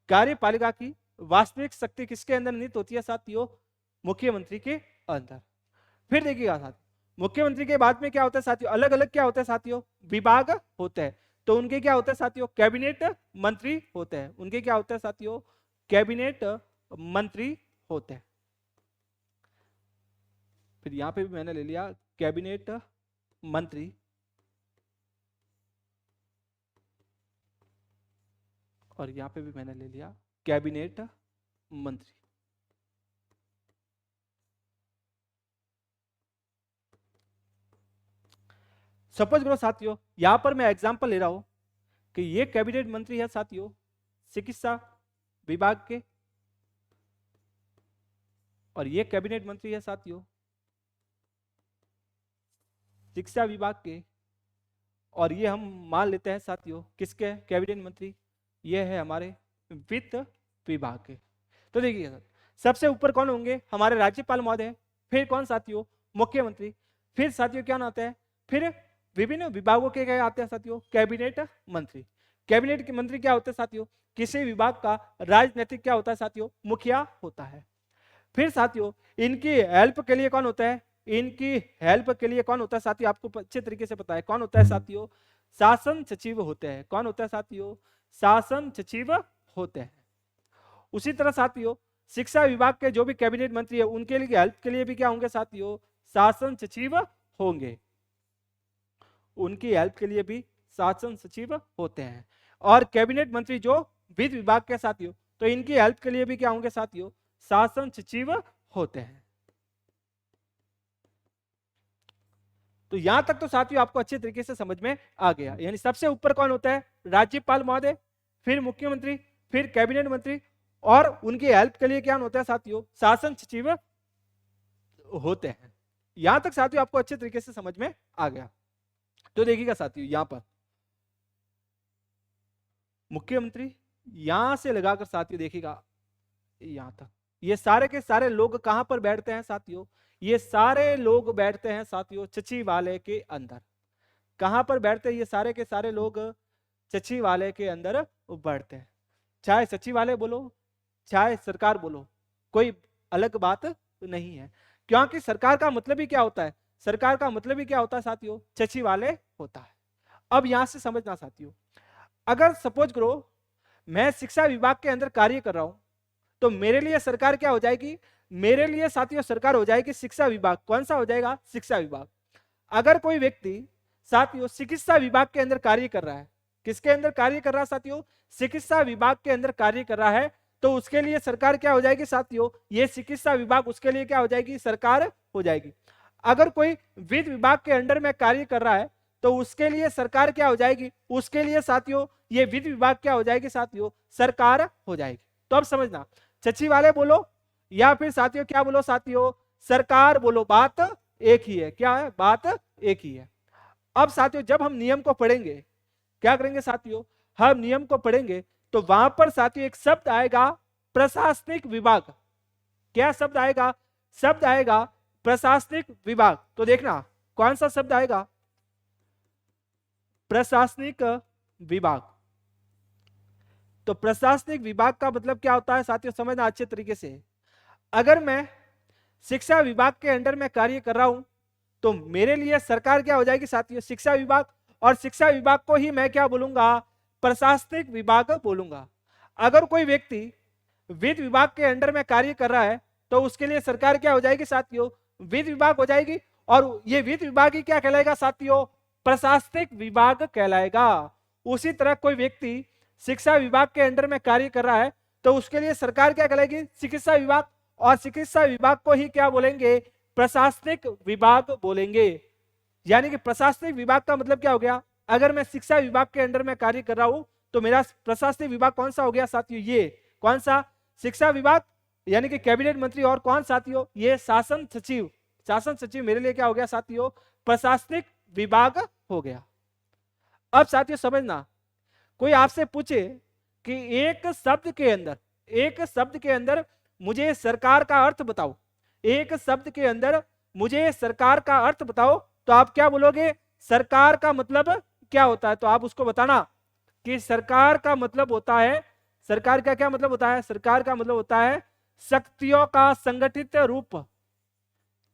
कार्यपालिका की वास्तविक शक्ति किसके अंदर निहित होती है साथियों, मुख्यमंत्री के अंदर। फिर देखिएगा साथियों मुख्यमंत्री के बाद में क्या होता है साथियों, अलग अलग क्या होता है साथियों, विभाग होते हैं। तो उनके क्या होता है साथियों, कैबिनेट मंत्री होते हैं। उनके क्या होता है साथियों, कैबिनेट मंत्री होते हैं। फिर यहां पे भी मैंने ले लिया कैबिनेट मंत्री, और यहां पे भी मैंने ले लिया कैबिनेट मंत्री। सपोज करो साथियों यहां पर मैं एग्जांपल ले रहा हूं कि ये कैबिनेट मंत्री है साथियों चिकित्सा विभाग के, और ये कैबिनेट मंत्री है साथियों शिक्षा विभाग के, और ये हम मान लेते हैं साथियों किसके कैबिनेट मंत्री, ये है हमारे वित्त विभाग के। तो देखिए सबसे ऊपर कौन होंगे, हमारे राज्यपाल महोदय। फिर कौन साथियों, मुख्यमंत्री। फिर साथियों क्या आता है, फिर विभिन्न विभागों के क्या आते हैं साथियों, कैबिनेट मंत्री। कैबिनेट के मंत्री क्या होते हैं साथियों, किसी विभाग का राजनीतिक क्या होता है साथियों, मुखिया होता है। फिर साथियों इनकी हेल्प के लिए कौन होता है, इनकी हेल्प के लिए कौन होता है साथियों, आपको अच्छे तरीके से पता है कौन होता है साथियों, शासन सचिव होते हैं। कौन होता है साथियों, शासन सचिव होते हैं। उसी तरह साथियों शिक्षा विभाग के जो भी कैबिनेट मंत्री है उनके लिए हेल्प के लिए भी क्या होंगे साथियों, शासन सचिव होंगे। उनकी हेल्प के लिए भी शासन सचिव होते हैं। और कैबिनेट मंत्री जो वित्त विभाग के साथियों, तो इनकी हेल्प के लिए भी क्या होंगे साथियों, शासन सचिव होते हैं। तो यहां तक तो साथियों आपको अच्छे तरीके से समझ में आ गया। यानी सबसे ऊपर कौन होता है, राज्यपाल महोदय, फिर मुख्यमंत्री, फिर कैबिनेट मंत्री, और उनकी हेल्प के लिए क्या होता है साथियों, शासन सचिव होते हैं। यहां तक साथियों आपको अच्छे तरीके से समझ में आ गया। तो देखिएगा साथियों यहां पर मुख्यमंत्री यहां से लगाकर साथियों देखिएगा यहां तक, ये सारे के सारे लोग कहां पर बैठते हैं साथियों, ये सारे लोग बैठते हैं साथियों सचिवालय के अंदर। कहां पर बैठते हैं ये सारे के सारे लोग, सचिवालय के अंदर बैठते हैं। चाहे सचिवालय बोलो चाहे सरकार बोलो, कोई अलग बात नहीं है, क्योंकि सरकार का मतलब ही क्या होता है, सरकार का मतलब ही क्या होता है साथियों, सचिवालय होता है। अब यहां से समझना साथियों, अगर सपोज करो मैं शिक्षा विभाग के अंदर कार्य कर रहा हूं, तो मेरे लिए सरकार क्या हो जाएगी, मेरे लिए साथियों सरकार हो जाएगी शिक्षा विभाग। कौन सा हो जाएगा, शिक्षा विभाग। अगर कोई व्यक्ति साथियों चिकित्सा विभाग के अंदर कार्य कर रहा है, किसके अंदर कार्य कर रहा है साथियों, चिकित्सा विभाग के अंदर कार्य कर रहा है, तो उसके लिए सरकार क्या हो जाएगी साथियों, ये चिकित्सा विभाग उसके लिए क्या हो जाएगी, सरकार हो जाएगी। अगर कोई वित्त विभाग के अंडर में कार्य कर रहा है तो उसके लिए सरकार क्या हो जाएगी, उसके लिए साथियों ये वित्त विभाग क्या हो जाएगी साथियों, सरकार हो जाएगी। तो अब समझना सचिवालय बोलो या फिर साथियों क्या बोलो साथियों, सरकार बोलो, बात एक ही है। क्या है, बात एक ही है। अब साथियों जब हम नियम को पढ़ेंगे, क्या करेंगे साथियों, हम नियम को पढ़ेंगे तो वहां पर साथियों एक शब्द आएगा प्रशासनिक विभाग। क्या शब्द आएगा, शब्द आएगा प्रशासनिक विभाग। तो देखना कौन सा शब्द आएगा, प्रशासनिक विभाग। तो प्रशासनिक विभाग का मतलब क्या होता है साथियों, समझना अच्छे तरीके से। अगर मैं शिक्षा विभाग के अंडर में कार्य कर रहा हूं तो मेरे लिए सरकार क्या हो जाएगी साथियों, शिक्षा विभाग, और शिक्षा विभाग को ही मैं क्या बोलूंगा, प्रशासनिक विभाग बोलूंगा। अगर कोई व्यक्ति वित्त विभाग के अंडर में कार्य कर रहा है तो उसके लिए सरकार क्या हो जाएगी साथियों, वित्त विभाग हो जाएगी, और ये वित्त विभाग ही क्या कहलाएगा साथियों, प्रशासनिक विभाग कहलाएगा। उसी तरह कोई व्यक्ति शिक्षा विभाग के अंडर में कार्य कर रहा है तो उसके लिए सरकार क्या कहलाएगी, चिकित्सा विभाग, और चिकित्सा विभाग को ही क्या बोलेंगे, प्रशासनिक विभाग बोलेंगे। यानी कि प्रशासनिक विभाग का मतलब क्या हो गया, अगर मैं शिक्षा विभाग के अंडर में कार्य कर रहा हूं तो मेरा प्रशासनिक विभाग कौन सा हो गया साथियों, ये कौन सा, शिक्षा विभाग, यानी कि कैबिनेट मंत्री, और कौन साथियों, ये शासन सचिव। शासन सचिव मेरे लिए क्या हो गया साथियों, प्रशासनिक विभाग हो गया। अब साथियों समझना, कोई आपसे पूछे कि एक शब्द के अंदर मुझे सरकार का अर्थ बताओ, एक शब्द के अंदर मुझे सरकार का अर्थ बताओ, तो आप क्या बोलोगे? सरकार का मतलब क्या होता है? तो आप उसको बताना कि सरकार का मतलब होता है, सरकार का क्या मतलब होता है? सरकार का मतलब होता है शक्तियों का संगठित रूप।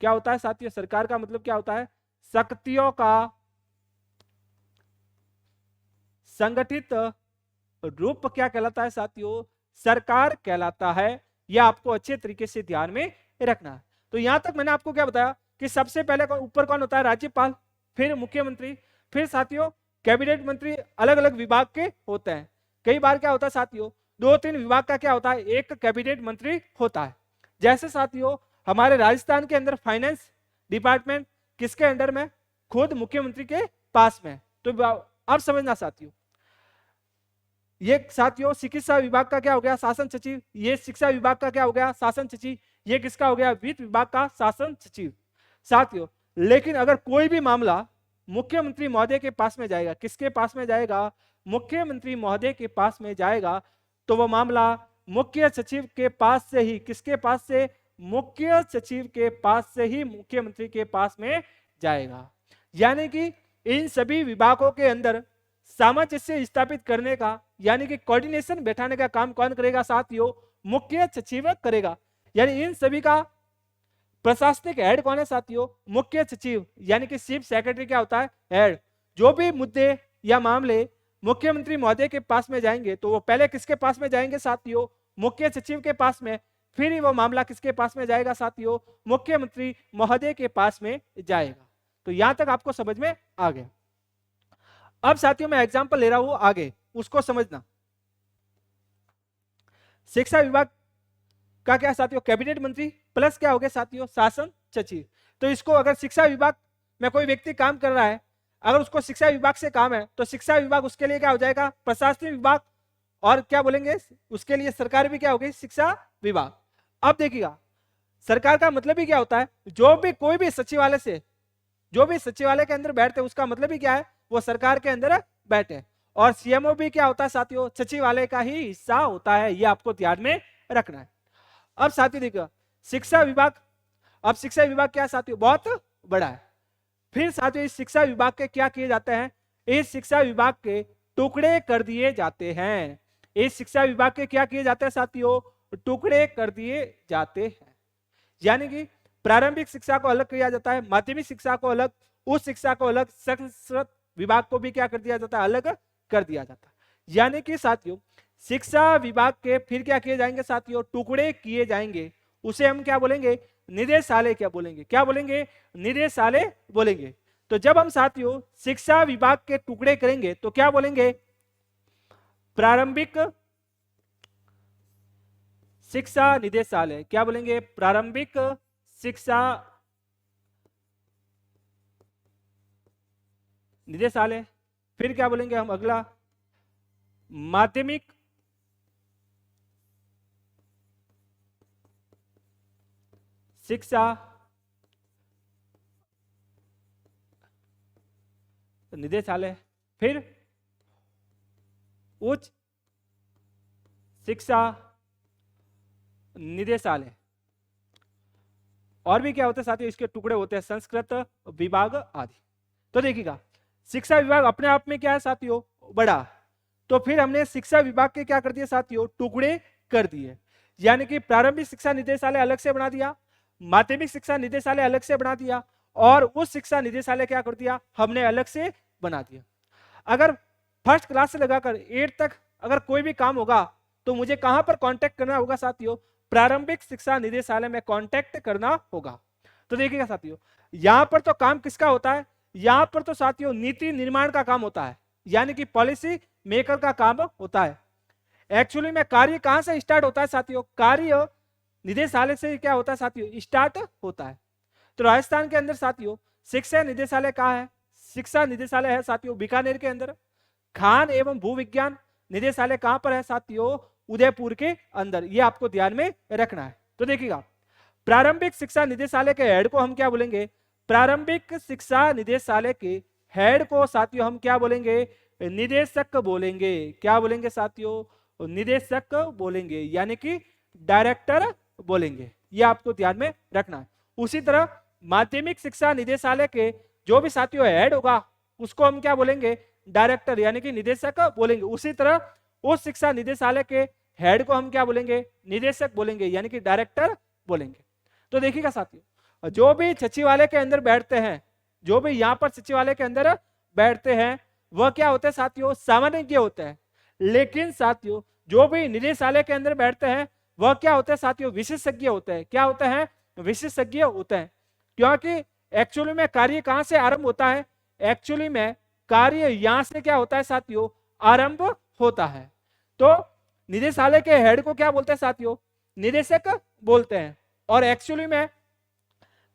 क्या होता है साथियों? सरकार का मतलब क्या होता है? शक्तियों का संगठित रूप क्या कहलाता है साथियों? सरकार कहलाता है। यह आपको अच्छे तरीके से ध्यान में रखना है। तो यहां तक मैंने आपको क्या बताया कि सबसे पहले ऊपर कौन होता है? राज्यपाल, फिर मुख्यमंत्री, फिर साथियों कैबिनेट मंत्री अलग अलग विभाग के होते हैं। कई बार क्या होता है साथियों, 2-3 विभाग का क्या होता है, एक कैबिनेट मंत्री होता है। जैसे साथियों हमारे राजस्थान के अंदर फाइनेंस डिपार्टमेंट किसके अंडर में? खुद मुख्यमंत्री के पास में। तो अब समझना साथियों, ये साथियों चिकित्सा विभाग का क्या हो गया? शासन सचिव। ये शिक्षा विभाग का क्या हो गया? शासन सचिव। ये किसका हो गया? वित्त विभाग का शासन सचिव साथियों। लेकिन अगर कोई भी मामला मुख्यमंत्री महोदय के पास में जाएगा, किसके पास में जाएगा? मुख्यमंत्री महोदय के पास में जाएगा, तो वह मामला मुख्य सचिव के पास से ही, किसके पास से? मुख्य सचिव के पास से ही मुख्यमंत्री के पास में जाएगा। यानी कि इन सभी विभागों के अंदर सामंजस्य स्थापित करने का, यानी कि कोऑर्डिनेशन बैठाने का काम कौन करेगा साथियों? मुख्य सचिव करेगा। यानी इन सभी का प्रशासनिक हेड कौन है साथियों? मुख्य सचिव, यानी कि चीफ सेक्रेटरी क्या होता है? हेड। जो भी मुद्दे या मामले मुख्यमंत्री महोदय के पास में जाएंगे, तो वो पहले किसके पास में जाएंगे साथियों? मुख्य सचिव के पास में। फिर ही वो मामला किसके पास में जाएगा साथियों? मुख्यमंत्री महोदय के पास में जाएगा। तो यहां तक आपको समझ में आ गया। अब साथियों मैं एग्जांपल ले रहा हूं आगे, उसको समझना। शिक्षा विभाग का क्या साथियों? कैबिनेट मंत्री प्लस क्या हो गया साथियों? शासन सचिव। तो इसको अगर शिक्षा विभाग में कोई व्यक्ति काम कर रहा है, अगर उसको शिक्षा विभाग से काम है, तो शिक्षा विभाग उसके लिए क्या हो जाएगा? प्रशासनिक विभाग। और क्या बोलेंगे उसके लिए? सरकार भी क्या हो गई? शिक्षा विभाग। अब देखिएगा सरकार का मतलब ही क्या होता है? जो भी कोई भी सचिवालय से, जो भी सचिवालय के अंदर बैठते हैं, उसका मतलब ही क्या है? वो सरकार के अंदर बैठे। और सीएमओ भी क्या होता है साथियों? सचिवालय का ही हिस्सा होता है। ये आपको ध्यान में रखना है। अब साथियों देखिए शिक्षा विभाग, अब शिक्षा विभाग क्या है साथियों? बहुत बड़ा है। फिर साथियों इस शिक्षा विभाग के क्या किए जाते हैं? इस शिक्षा विभाग के टुकड़े कर दिए जाते हैं। इस शिक्षा विभाग के क्या किए जाते हैं साथियों? टुकड़े कर दिए जाते हैं। यानी कि प्रारंभिक शिक्षा को अलग किया जाता है, माध्यमिक शिक्षा को अलग, उच्च शिक्षा को अलग, संस्कृत विभाग को भी क्या कर दिया जाता है? अलग कर दिया जाता है। यानी कि साथियों शिक्षा विभाग के फिर क्या किए जाएंगे साथियों? टुकड़े किए जाएंगे। उसे हम क्या बोलेंगे? निदेशालय क्या बोलेंगे? क्या बोलेंगे? निदेशालय बोलेंगे। तो जब हम साथियों शिक्षा विभाग के टुकड़े करेंगे तो क्या बोलेंगे? प्रारंभिक शिक्षा निदेशालय। क्या बोलेंगे? प्रारंभिक शिक्षा निदेशालय। फिर क्या बोलेंगे हम अगला? माध्यमिक शिक्षा निदेशालय। फिर उच्च शिक्षा निदेशालय। और भी क्या होता है साथियों? इसके टुकड़े होते हैं संस्कृत विभाग आदि। तो देखिएगा शिक्षा विभाग अपने आप में क्या है साथियों? बड़ा। तो फिर हमने शिक्षा विभाग के क्या कर दिए साथियों? टुकड़े कर दिए। यानी कि प्रारंभिक शिक्षा निदेशालय अलग से बना दिया, माध्यमिक शिक्षा निदेशालय अलग से बना दिया, और उच्च शिक्षा निदेशालय क्या कर दिया? हमने अलग से बना दिया। अगर फर्स्ट क्लास से लगाकर 8 तक अगर कोई भी काम होगा तो मुझे कहां पर कांटेक्ट करना होगा साथियों? प्रारंभिक शिक्षा निदेशालय में कांटेक्ट करना होगा। तो देखिएगा साथियों यहां पर तो काम किसका होता है? यहां पर तो साथियों नीति निर्माण का काम होता है, यानी कि पॉलिसी मेकर का काम होता है। एक्चुअली में कार्य कहां से स्टार्ट होता है साथियों? कार्य निदेशालय से क्या होता है साथियों? स्टार्ट होता है। तो राजस्थान के अंदर साथियों शिक्षा निदेशालय कहाँ है? शिक्षा निदेशालय है साथियों बीकानेर के अंदर। खान एवं भूविज्ञान निदेशालय कहां पर है साथियों? उदयपुर के अंदर। ये आपको ध्यान में रखना है। तो देखिएगा प्रारंभिक शिक्षा निदेशालय के हेड को हम क्या बोलेंगे? प्रारंभिक शिक्षा निदेशालय के हेड को साथियों हम क्या बोलेंगे? निदेशक बोलेंगे। क्या बोलेंगे साथियों? निदेशक बोलेंगे, यानी कि डायरेक्टर बोलेंगे। ये आपको ध्यान में रखना है। उसी तरह माध्यमिक शिक्षा निदेशालय के जो भी साथियों हेड होगा उसको हम क्या बोलेंगे? डायरेक्टर यानी कि निदेशक बोलेंगे। उसी तरह उस शिक्षा निदेशालय के हेड को हम क्या बोलेंगे? निदेशक बोलेंगे, यानी कि डायरेक्टर बोलेंगे। तो देखिएगा साथियों, जो भी सचिवालय के अंदर बैठते हैं, जो भी यहाँ पर सचिवालय के अंदर बैठते हैं, वह क्या होते हैं साथियों? सामान्य होते हैं। लेकिन साथियों जो भी निदेशालय के अंदर बैठते हैं वह क्या होते हैं साथियों? विशेषज्ञ होते हैं। क्या होते हैं? विशेषज्ञ होते हैं। क्योंकि एक्चुअली में कार्य कहां से आरंभ होता है? एक्चुअली में कार्य यहां से क्या होता है साथियों? आरंभ होता है। तो निदेशालय के हेड को क्या बोलते हैं साथियों? निदेशक बोलते हैं। और एक्चुअली में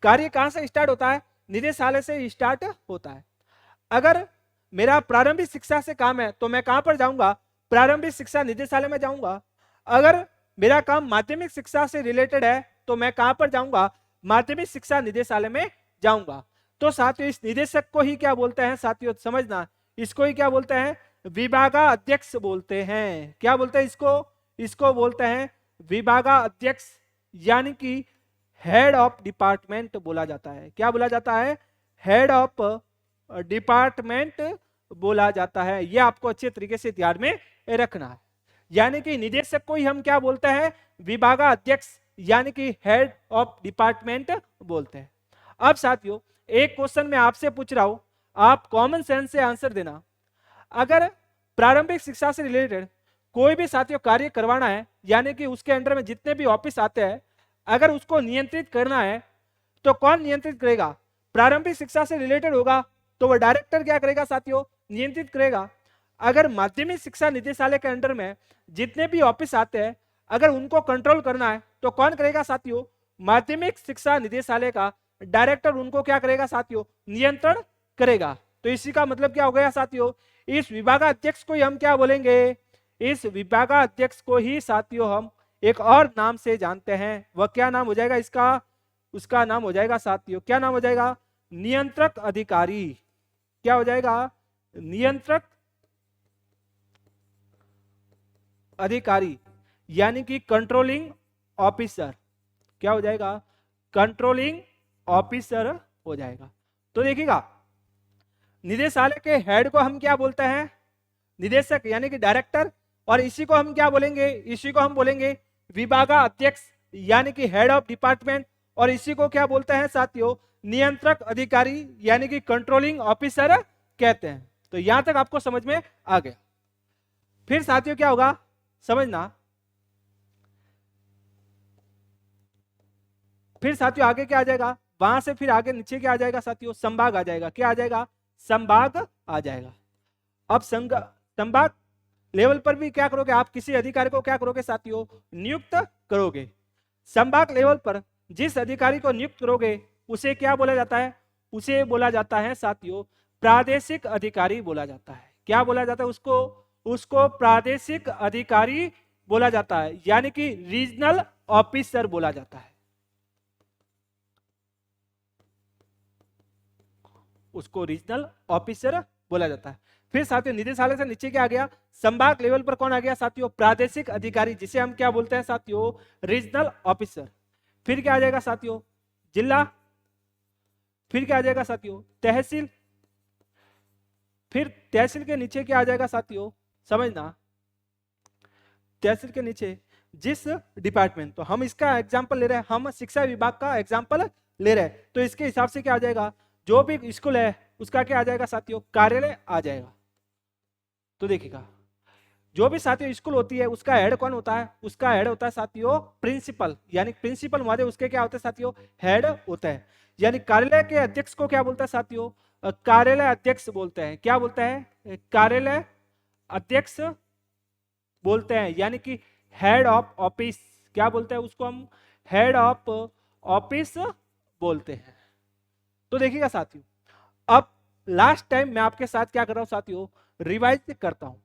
कार्य कहां से स्टार्ट होता है? निदेशालय से स्टार्ट होता है। अगर मेरा प्रारंभिक शिक्षा से काम है तो मैं कहां पर जाऊंगा? प्रारंभिक शिक्षा निदेशालय में जाऊंगा। अगर मेरा काम माध्यमिक शिक्षा से रिलेटेड है तो मैं कहां पर जाऊंगा? माध्यमिक शिक्षा निदेशालय में जाऊंगा। तो साथियों इस निदेशक को ही क्या बोलते हैं साथियों? समझना, इसको ही क्या बोलते हैं? विभागाध्यक्ष बोलते हैं। क्या बोलते हैं इसको? इसको बोलते हैं विभागाध्यक्ष, यानी कि हेड ऑफ डिपार्टमेंट बोला जाता है। क्या बोला जाता है? हेड ऑफ डिपार्टमेंट बोला जाता है। यह आपको अच्छे तरीके से ध्यान में रखना है। यानी कि निदेशक को ही हम क्या बोलते हैं? विभागाध्यक्ष, यानी कि हेड ऑफ डिपार्टमेंट बोलते हैं। अब साथियों एक क्वेश्चन मैं आपसे पूछ रहा हूं, आप कॉमन सेंस से आंसर देना। अगर प्रारंभिक शिक्षा से रिलेटेड कोई भी साथियों कार्य करवाना है, यानी कि उसके अंडर में जितने भी ऑफिस आते हैं, अगर उसको नियंत्रित करना है तो कौन नियंत्रित करेगा? प्रारंभिक शिक्षा से रिलेटेड होगा तो वह डायरेक्टर क्या करेगा साथियों? नियंत्रित करेगा। अगर माध्यमिक शिक्षा निदेशालय के अंडर में जितने भी ऑफिस आते हैं, अगर उनको कंट्रोल करना है तो कौन करेगा साथियों? माध्यमिक शिक्षा निदेशालय का डायरेक्टर उनको क्या करेगा साथियों? नियंत्रण करेगा। तो इसी का मतलब क्या हो गया साथियों? इस विभागाध्यक्ष को ही हम क्या बोलेंगे? इस विभागाध्यक्ष को ही साथियों हम एक और नाम से जानते हैं। वह क्या नाम हो जाएगा इसका? उसका नाम हो जाएगा साथियों, क्या नाम हो जाएगा? नियंत्रक अधिकारी। क्या हो जाएगा? नियंत्रक अधिकारी, यानी कि कंट्रोलिंग ऑफिसर। क्या हो जाएगा? कंट्रोलिंग ऑफिसर हो जाएगा। तो देखिएगा निदेशालय के हेड को हम क्या बोलते हैं? निदेशक, यानी कि डायरेक्टर। और इसी को हम क्या बोलेंगे? इसी को हम बोलेंगे विभागाध्यक्ष, यानी कि हेड ऑफ डिपार्टमेंट। और इसी को क्या बोलते हैं साथियों? नियंत्रक अधिकारी, यानी कि कंट्रोलिंग ऑफिसर कहते हैं। तो यहां तक आपको समझ में आ गया। फिर साथियों क्या होगा समझना, फिर साथियों आगे क्या आ जाएगा? वहां से फिर आगे नीचे क्या आ जाएगा साथियों? संभाग आ जाएगा। क्या आ जाएगा? संभाग आ जाएगा। अब संभाग लेवल पर भी क्या करोगे आप? किसी अधिकारी को क्या करोगे साथियों? नियुक्त करोगे। संभाग लेवल पर जिस अधिकारी को नियुक्त करोगे उसे क्या बोला जाता है? उसे बोला जाता है साथियों प्रादेशिक अधिकारी बोला जाता है। क्या बोला जाता है उसको? उसको प्रादेशिक अधिकारी बोला जाता है, यानी कि रीजनल ऑफिसर बोला जाता है। उसको रीजनल ऑफिसर बोला जाता है। फिर साथियों निदेशालय से नीचे क्या आ गया? संभाग लेवल पर कौन आ गया साथियों? प्रादेशिक अधिकारी, जिसे हम क्या बोलते हैं साथियों? Regional officer. फिर क्या आ जाएगा साथियों? जिला। फिर क्या आ जाएगा साथियों? तहसील। फिर तहसील के नीचे क्या आ जाएगा साथियों? समझना, तहसील के नीचे जिस डिपार्टमेंट, तो हम इसका एग्जांपल ले रहे हैं, हम शिक्षा विभाग का एग्जांपल ले रहे हैं, तो इसके हिसाब से क्या आ जाएगा? जो भी स्कूल है उसका क्या आ जाएगा साथियों? कार्यालय आ जाएगा। तो देखिएगा जो भी साथियों स्कूल होती है उसका हेड कौन होता है? उसका हेड होता है साथियों प्रिंसिपल, यानी प्रिंसिपल महोदय उसके क्या होते हैं साथियों? हेड होता है। यानी कार्यालय के अध्यक्ष को क्या बोलता है साथियों? कार्यालय अध्यक्ष बोलते हैं। क्या बोलते हैं? कार्यालय अध्यक्ष बोलते हैं, यानी कि हेड ऑफ ऑफिस। क्या बोलते हैं उसको? हम हेड ऑफ ऑफिस बोलते हैं। तो देखिएगा साथियों अब लास्ट टाइम मैं आपके साथ क्या कर रहा हूं साथियों? रिवाइज करता हूं।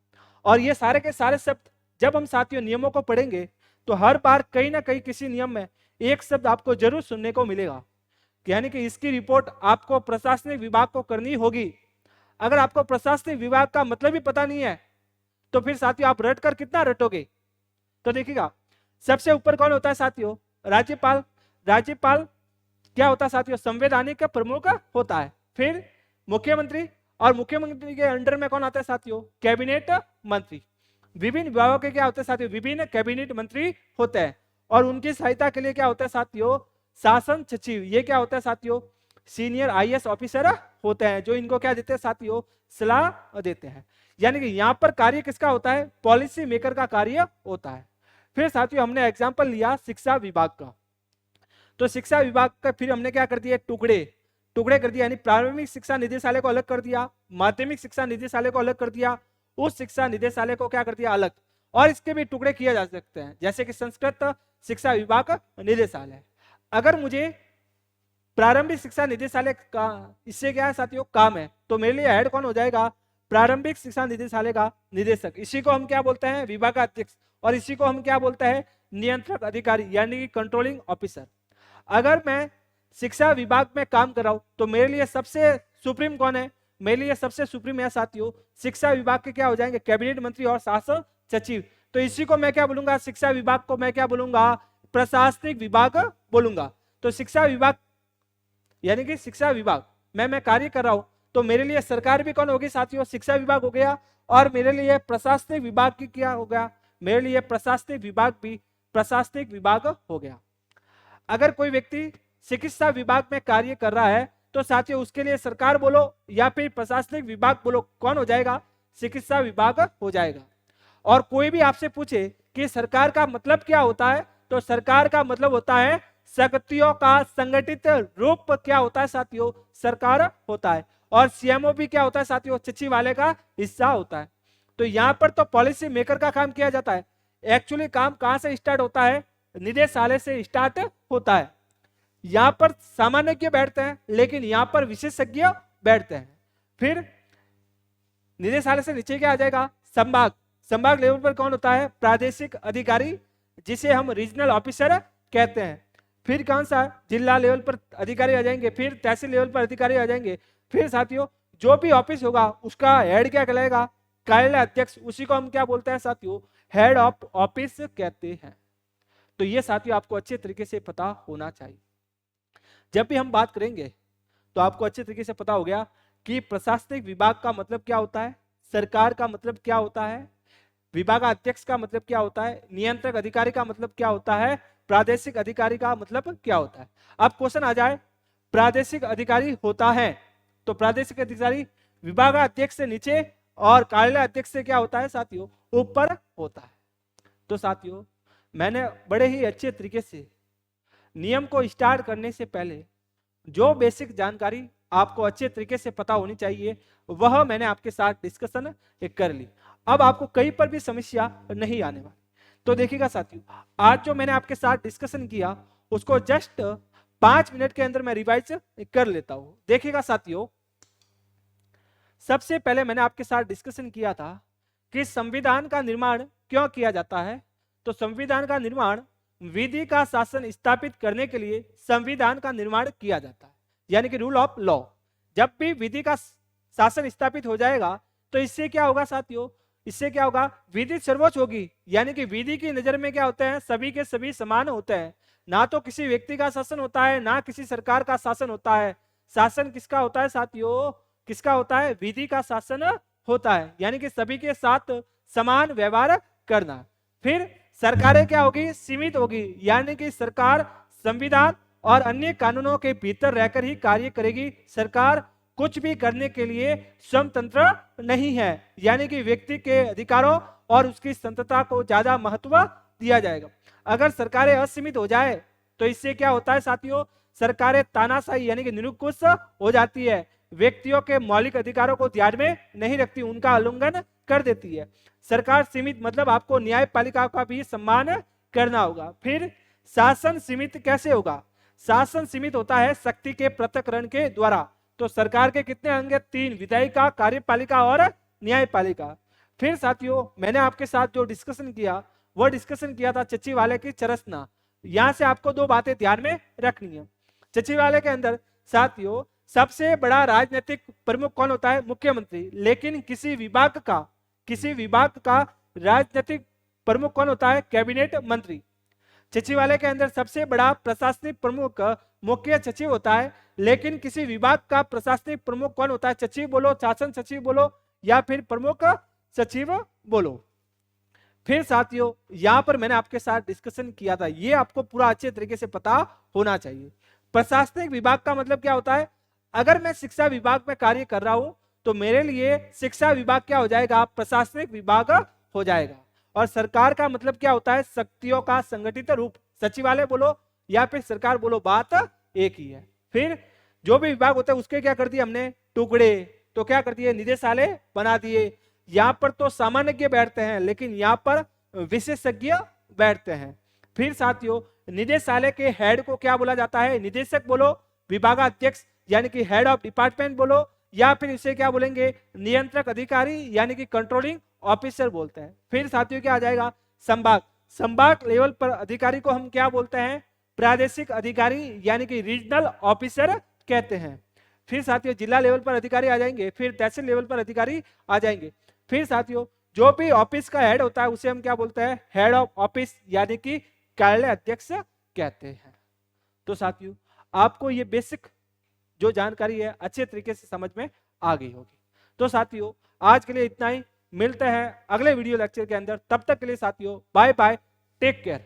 और ये सारे के सारे शब्द जब हम साथियों नियमों को पढ़ेंगे तो हर बार कहीं ना कहीं किसी नियम में एक शब्द आपको जरूर सुनने को मिलेगा, यानी कि इसकी रिपोर्ट आपको प्रशासनिक विभाग को करनी होगी। अगर आपको प्रशासनिक विभाग का मतलब ही पता नहीं है तो फिर साथियों आप रट कर कितना रटोगे। तो देखिएगा, सबसे ऊपर कौन होता है साथियों, राज्यपाल। राज्यपाल क्या होता है साथियों, संवैधानिक का प्रमुख होता है। फिर मुख्यमंत्री, और मुख्यमंत्री के अंडर में कौन आता है साथियों, कैबिनेट मंत्री। विभिन्न विभागों के क्या होते हैं साथियों, विभिन्न कैबिनेट मंत्री होते हैं, और उनकी सहायता के लिए क्या होता है साथियों, शासन सचिव। ये क्या होता है साथियों, सीनियर आईएएस ऑफिसर होते हैं, जो इनको क्या देते हैं साथियों, सलाह देते हैं। यानी कि यहाँ पर कार्य किसका होता है, पॉलिसी मेकर का कार्य होता है। फिर साथियों हमने एग्जाम्पल लिया शिक्षा विभाग का, तो शिक्षा विभाग का फिर हमने क्या कर दिया, टुकड़े टुकड़े कर दिया। यानी प्रारंभिक शिक्षा निदेशालय को अलग कर दिया, माध्यमिक शिक्षा निदेशालय को अलग कर दिया, उस शिक्षा निदेशालय को क्या कर दिया, अलग। और इसके भी टुकड़े किए जा सकते हैं, जैसे कि संस्कृत शिक्षा विभाग निदेशालय। अगर मुझे प्रारंभिक शिक्षा निदेशालय का इससे क्या है साथियों, काम है, तो मेरे लिए हेड कौन हो जाएगा, प्रारंभिक शिक्षा निदेशालय का निदेशक। इसी को हम क्या बोलते हैं, विभागाध्यक्ष, और इसी को हम क्या बोलते हैं, नियंत्रक अधिकारी यानी कि कंट्रोलिंग ऑफिसर। अगर मैं शिक्षा विभाग में काम कर रहा हूं तो मेरे लिए सबसे सुप्रीम कौन है, मेरे लिए सबसे सुप्रीम है साथियों, शिक्षा विभाग के क्या हो जाएंगे, कैबिनेट मंत्री और शासन सचिव। तो इसी को मैं क्या बोलूंगा, शिक्षा विभाग को मैं क्या बोलूंगा, प्रशासनिक विभाग बोलूंगा। तो शिक्षा विभाग यानी कि शिक्षा विभाग में मैं कार्य कर रहा हूं, तो मेरे लिए सरकार भी कौन होगी साथियों, शिक्षा विभाग हो गया। और मेरे लिए प्रशासनिक विभाग की क्या हो गया, मेरे लिए प्रशासनिक विभाग भी प्रशासनिक विभाग हो गया। अगर कोई व्यक्ति चिकित्सा विभाग में कार्य कर रहा है तो साथियों उसके लिए सरकार बोलो या फिर प्रशासनिक विभाग बोलो, कौन हो जाएगा, चिकित्सा विभाग हो जाएगा। और कोई भी आपसे पूछे कि सरकार का मतलब क्या होता है, तो सरकार का मतलब होता है शक्तियों का संगठित रूप। क्या होता है साथियों, सरकार होता है। और सीएमओ भी क्या होता है साथियों, सचिवालय का हिस्सा होता है। तो यहां पर तो पॉलिसी मेकर का काम किया जाता है। एक्चुअली काम कहां से स्टार्ट होता है, निदेशालय से स्टार्ट होता है। यहां पर सामान्यज्ञ बैठते हैं, लेकिन यहां पर विशेषज्ञ बैठते हैं। फिर निदेशालय से नीचे क्या आ जाएगा, संभाग। संभाग लेवल पर कौन होता है, प्रादेशिक अधिकारी, जिसे हम रीजनल ऑफिसर कहते हैं। फिर कौन सा, जिला लेवल पर अधिकारी आ जाएंगे, फिर तहसील लेवल पर अधिकारी आ जाएंगे। फिर साथियों जो भी ऑफिस होगा उसका हेड क्या कहलाएगा, कार्यालय अध्यक्ष। उसी को हम क्या बोलते हैं साथियों, हेड ऑफ ऑफिस कहते हैं। तो ये साथियों आपको अच्छे तरीके से पता होना चाहिए। जब भी हम बात करेंगे तो आपको अच्छे तरीके से पता हो गया कि प्रशासनिक विभाग का मतलब क्या होता है, सरकार का मतलब क्या होता है, विभागाध्यक्ष का मतलब क्या होता है, नियंत्रक अधिकारी का मतलब क्या होता है, प्रादेशिक अधिकारी का मतलब क्या होता है। अब क्वेश्चन आ जाए, प्रादेशिक अधिकारी होता है तो प्रादेशिक अधिकारी विभागाध्यक्ष से नीचे और कार्यालय अध्यक्ष से क्या होता है साथियों, ऊपर होता है। तो साथियों मैंने बड़े ही अच्छे तरीके से नियम को स्टार्ट करने से पहले जो बेसिक जानकारी आपको अच्छे तरीके से पता होनी चाहिए वह मैंने आपके साथ डिस्कशन कर ली। अब आपको कहीं पर भी समस्या नहीं आने वाली। तो देखिएगा साथियों, आज जो मैंने आपके साथ डिस्कशन किया उसको जस्ट 5 मिनट के अंदर मैं रिवाइज कर लेता हूं। देखिएगा साथियों, सबसे पहले मैंने आपके साथ डिस्कशन किया था कि संविधान का निर्माण क्यों किया जाता है। तो संविधान का निर्माण विधि का शासन स्थापित करने के लिए संविधान का निर्माण किया जाता है, यानी कि रूल ऑफ लॉ। जब भी विधि का शासन स्थापित हो जाएगा तो इससे क्या होगा साथियों, इससे क्या होगा, विधि सर्वोच्च होगी। यानी कि विधि की नजर में क्या होते हैं, सभी के सभी समान होते हैं। ना तो किसी व्यक्ति का शासन होता है, ना किसी सरकार का शासन होता है। शासन किसका होता है साथियों, किसका होता है, विधि का शासन होता है, यानी कि सभी के साथ समान व्यवहार करना। फिर सरकारें क्या होगी, सीमित होगी, यानी कि सरकार संविधान और अन्य कानूनों के भीतर रहकर ही कार्य करेगी। सरकार कुछ भी करने के लिए स्वतंत्र नहीं है, यानी कि व्यक्ति के अधिकारों और उसकी स्वतंत्रता को ज्यादा महत्व दिया जाएगा। अगर सरकारें असीमित हो जाए तो इससे क्या होता है साथियों, सरकारें तानाशाही यानी कि निरंकुश हो जाती है, व्यक्तियों के मौलिक अधिकारों को ध्यान में नहीं रखती, उनका उल्लंघन कर देती है। सरकार सीमित मतलब आपको न्यायपालिका का भी सम्मान करना होगा। फिर शासन सीमित कैसे होगा, शासन सीमित होता है शक्ति के पृथक्करण के द्वारा। तो सरकार के कितने अंग, 3, विधायिका, कार्यपालिका और न्यायपालिका। फिर साथियों मैंने आपके साथ जो डिस्कशन किया वो डिस्कशन किया था सचिवालय की संरचना। यहां से आपको 2 बातें ध्यान में रखनी है। सचिवालय के अंदर साथियों सबसे बड़ा राजनीतिक प्रमुख कौन होता है? मुख्यमंत्री। लेकिन किसी विभाग का राजनीतिक प्रमुख कौन होता है? कैबिनेट मंत्री। सचिवालय के अंदर सबसे बड़ा प्रशासनिक प्रमुख मुख्य सचिव होता है, लेकिन किसी विभाग का प्रशासनिक प्रमुख कौन होता है? सचिव बोलो, शासन सचिव बोलो, या फिर प्रमुख सचिव बोलो। फिर साथियों यहां पर मैंने आपके साथ डिस्कशन किया था, ये आपको पूरा अच्छे तरीके से पता होना चाहिए। प्रशासनिक विभाग का मतलब क्या होता है? अगर मैं शिक्षा विभाग में कार्य कर रहा हूं तो मेरे लिए शिक्षा विभाग क्या हो जाएगा? प्रशासनिक विभाग हो जाएगा। और सरकार का मतलब क्या होता है? शक्तियों का संगठित रूप। सचिवालय बोलो या फिर सरकार बोलो, बात एक ही है। फिर जो भी विभाग होता है उसके क्या कर दिए हमने? टुकड़े। तो क्या कर दिए? निदेशालय बना दिए। यहां पर तो सामान्यज्ञ बैठते हैं, लेकिन यहां पर विशेषज्ञ बैठते हैं। फिर साथियों निदेशालय के हेड को क्या बोला जाता है? निदेशक बोलो, विभागाध्यक्ष यानी कि हेड ऑफ डिपार्टमेंट बोलो, या फिर इसे क्या बोलेंगे? नियंत्रक अधिकारी यानी कि कंट्रोलिंग ऑफिसर बोलते हैं। फिर साथियों क्या आ जाएगा? संभाग। संभाग लेवल पर अधिकारी को हम क्या बोलते हैं? प्रादेशिक अधिकारी यानी कि रीजनल ऑफिसर कहते हैं। फिर साथियों जिला लेवल पर अधिकारी आ जाएंगे, फिर तहसील लेवल पर अधिकारी आ जाएंगे। फिर साथियों जो भी ऑफिस का हेड होता है उसे हम क्या बोलते हैं? हेड ऑफ ऑफिस यानी कि कार्यालय अध्यक्ष कहते हैं। तो साथियों आपको ये बेसिक जो जानकारी है अच्छे तरीके से समझ में आ गई होगी। तो साथियों आज के लिए इतना ही, मिलते हैं अगले वीडियो लेक्चर के अंदर। तब तक के लिए साथियों बाय बाय, टेक केयर।